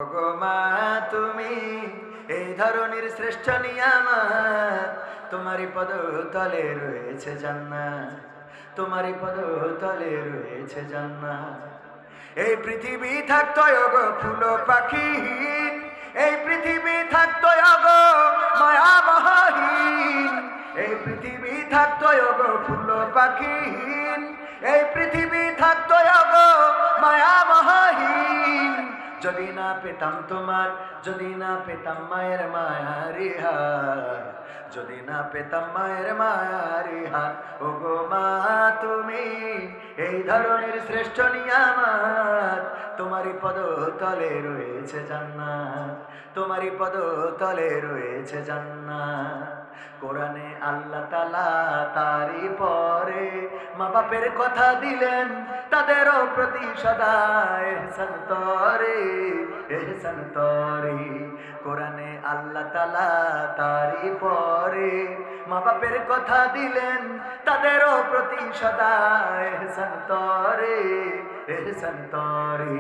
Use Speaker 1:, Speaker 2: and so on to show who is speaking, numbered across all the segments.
Speaker 1: ওগো মা তুমি এই ধরনের শ্রেষ্ঠ নিয়ামত, তোমারই পদ তলে রয়েছে জান্নাত, তোমারই পদ তলে রয়েছে জান্নাত। এই পৃথিবী থাকতো ওগো ফুল পাখিহীন, এই পৃথিবী থাকতো ওগো মায়ামহীন, এই পৃথিবী থাকতো ওগো ফুল পাখিহীন, এই পৃথিবী থাকতো ওগো মায়ামহীন। যদি না পেতাম তোমার, যদি না পেতাম মায়ের মায়ারি হাত, যদি না পেতাম মায়ের মায়ারি হাত। ওগো মা তুমি এই ধরনের শ্রেষ্ঠ নিয়ামত, তোমারই পদ তলে রয়েছে জান্নাত, তোমারই পদ তলে রয়েছে জান্নাত। কোরআনে আল্লাহ তাআলা তারই পরে মা বাপের কথা দিলেন, তাদেরও প্রতি সদা ইহসান তরে, ইহসান তরে। কোরআনে আল্লাহ তাআলা তারই পরে মা বাপের কথা দিলেন, তাদেরও প্রতি সদা ইহসান তরে, ইহসান তরে।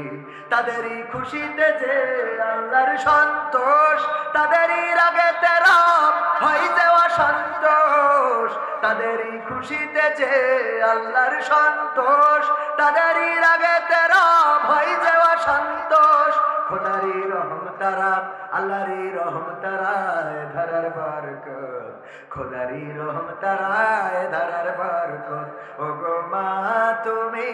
Speaker 1: তাদেরই খুশিতে যে আল্লাহর সন্তোষ, তাদেরই রাগেতে রব হয় যে অসন্তোষ, তাদেরই খুশিতে যে আল্লাহর সন্তোষ, তাদেরই রাগেতে রব হয় যে অসন্তোষ। খোদারি রহম তারা, আল্লাহরি রহম তারায় ধারার বরকত, খোদারি রহম তারায় ধারার বরকত। ওগো মা তুমি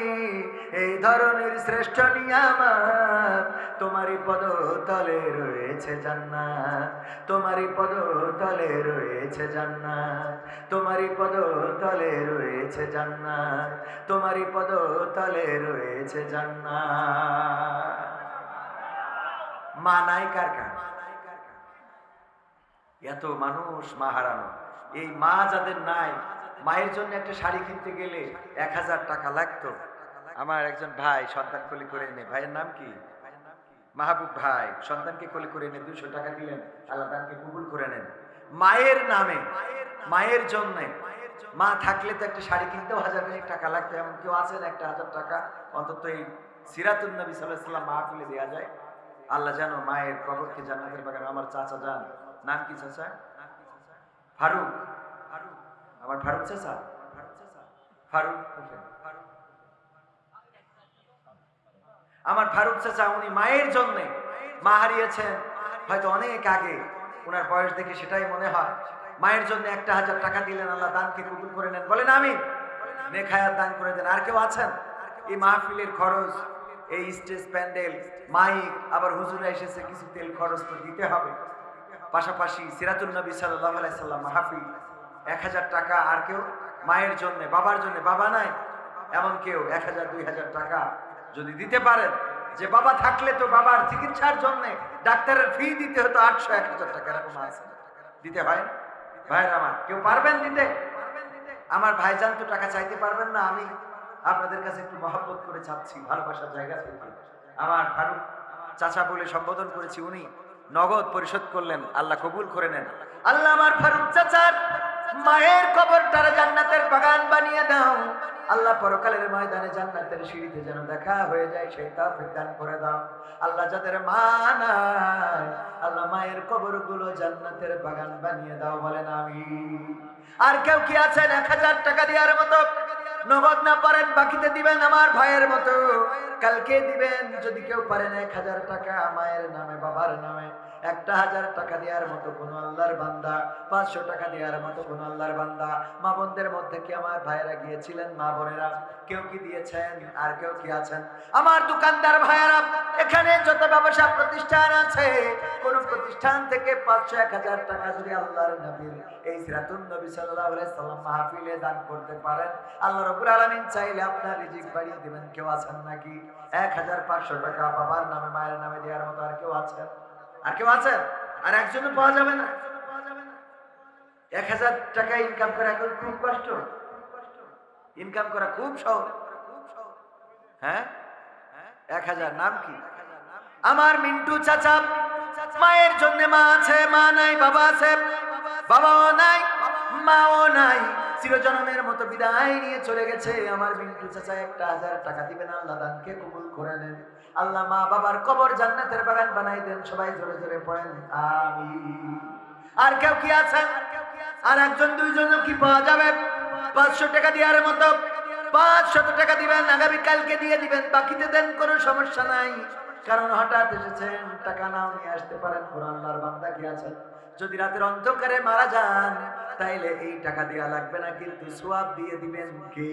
Speaker 1: এই ধরনের শ্রেষ্ঠ নিয়ামত, তোমারই পদ তলে রয়েছে জান্নাত, তোমারই পদ তলে রয়েছে জান্নাত, তোমারই পদ তলে রয়েছে জান্নাত, তোমারই পদ তলে রয়েছে জান্নাত। মা নাই কার কার? এত মানুষ মা হারানো, এই মা যাদের নাই, মায়ের জন্য একটা শাড়ি কিনতে গেলে 1000 টাকা লাগতো। আমার একজন ভাই সন্তান কোলে করে এনে, ভাইয়ের নাম কি? মাহবুব ভাই, সন্তানকে কোলে করে এনে 200 টাকা দিলেন, আল্লাহ দানকে কবুল করে নেন। মায়ের নামে, মায়ের জন্য, মা থাকলে তো একটা শাড়ি কিনতেও 1000 টাকা লাগতো। এমন কেউ আছেন 1000 টাকা অন্তত এই সিরাতুন নবী সাল্লাল্লাহু আলাইহি ওয়াসাল্লাম মাহফিলে দেয়া যায়? আল্লাহ জানো মায়ের কবরকে জান্নাতের বাগান। আমার চাচা যান, নাম কি চাচা? ফারুক, আমার ফারুক চাচা, ফারুক হোসেন, আমার ফারুক চাচা, উনি মায়ের জন্য, মা হারিয়েছেন হয়তো অনেক আগে, ওনার বয়স দেখে সেটাই মনে হয়। মায়ের জন্য 1000 টাকা দিলেন, আল্লাহ দানকে কবুল করে নেন। বলেন আমিন। নেক হায়াত দান করে দেন। আর কেউ আছেন? এই মাহফিলের খরচ, এই স্টেজ প্যান্ডেল, মাইক, আবার হুজুরা এসেছে, কিছু তেল খরচ তো দিতে হবে। পাশাপাশি সিরাতুন নবী সাল্লাল্লাহু আলাইহি সাল্লাম মাহফিল, 1000 টাকা। আর কেউ মায়ের জন্য, বাবার জন্য, বাবা নাই এমন কেউ 1000 2000 টাকা যদি দিতে পারেন, যে বাবা থাকলে তো বাবার চিকিৎসার জন্য ডাক্তারের ফি দিতে হতো 800 1000 টাকা, এরকম আছে, দিতে হয় না? ভাইয়ের আমার, কেউ পারবেন দিতে? আমার ভাইজান তো টাকা চাইতে পারবেন না, আমি আপনাদের কাছে একটু মহব্বত করে চাচ্ছি, ভালোবাসার জায়গা থেকে। আমার ফারুক চাচা বলে সম্বোধন করেছি, উনি নগদ পরিশোধ করলেন, আল্লাহ কবুল করে নেন। আল্লাহ আমার ফারুক চাচার মায়ের কবরটারে জান্নাতের বাগান বানিয়ে দাও। আল্লাহ পরকালের ময়দানে জান্নাতের সিঁড়িতে যেন দেখা হয়ে যায়, সেই তৌফিক দান করে দাও। আল্লাহ যাদের মা নাই, আল্লাহ মায়ের কবরগুলো জান্নাতের বাগান বানিয়ে দাও। বলেন আমিন। আর কেউ কি আছেন 1000 টাকা দেওয়ার মতো? নগদ না পারেন বাকিতে দিবেন, আমার ভাইয়ের মতো কালকে দিবেন। যদি কেউ পারেন 1000 টাকা মায়ের নামে, বাবার নামে, 1000 টাকা দেওয়ার মতো কোন আল্লাহর বান্দা, 500 টাকা দেওয়ার মতো কোন আল্লাহর বান্দা, মা বোনদের মধ্যে কি আমার ভাইয়েরা গিয়েছিলেন? মা বোনেরা কেউ কি দিয়েছেন? আর কেউ কি আছেন? আমার দোকানদার ভাইয়েরা, এখানে যত ব্যবসা প্রতিষ্ঠান আছে, কোন প্রতিষ্ঠান থেকে 500 1000 টাকা যদি আল্লাহর নবীর এই সিরাতুন নবী সাল্লাল্লাহু আলাইহি সাল্লাম মাহফিলে দান করতে পারেন, আল্লাহ রাব্বুল আলামিন চাইলে আপনার রিজিক বাড়িয়ে দিবেন। কেউ আছেন নাকি 1500 টাকা বাবার নামে, মায়ের নামে দেওয়ার মতো? আর কেউ আছেন? আর কেউ আছেন? আর একজনও পাওয়া যাবে না? 1000 টাকা ইনকাম করা এখন খুব কষ্ট, ইনকাম করা খুব সহজ। হ্যাঁ, 1000 নাম কি? আমার মিন্টু চাচা, মায়ের জন্য মা আছে, মা নাই, বাবা আছে, বাবাও নাই, মাও নাই, চিরজন্মের মতো বিদায় নিয়ে চলে গেছে। আমার মিন্টু চাচা 1000 টাকা দিবেন, আল্লাহ দানকে কবুল করে নেন। আল্লাহ মা বাবার কবর জান্নাতের বাগান বানাই দেন। সবাই জোরে জোরে পড়েন আমিন। আর কেউ কি আছেন? আর একজন দুইজনও কি পাওয়া যাবে? 500 টাকা দেওয়ার মতো 500 টাকা দিবেন, আগামীকালকে দিয়ে দিবেন, বাকিতে দেন, কোনো সমস্যা নাই। কারণ হঠাৎ এসেছেন, টাকা নাও নিয়ে আসতে পারেন। কোন আল্লাহর বান্দা কি আছেন যদি রাতের অন্ধকারে মারা যান, তাইলে এই টাকা দেওয়া লাগবে না, কিন্তু সওয়াব দিয়ে দিবেন কে?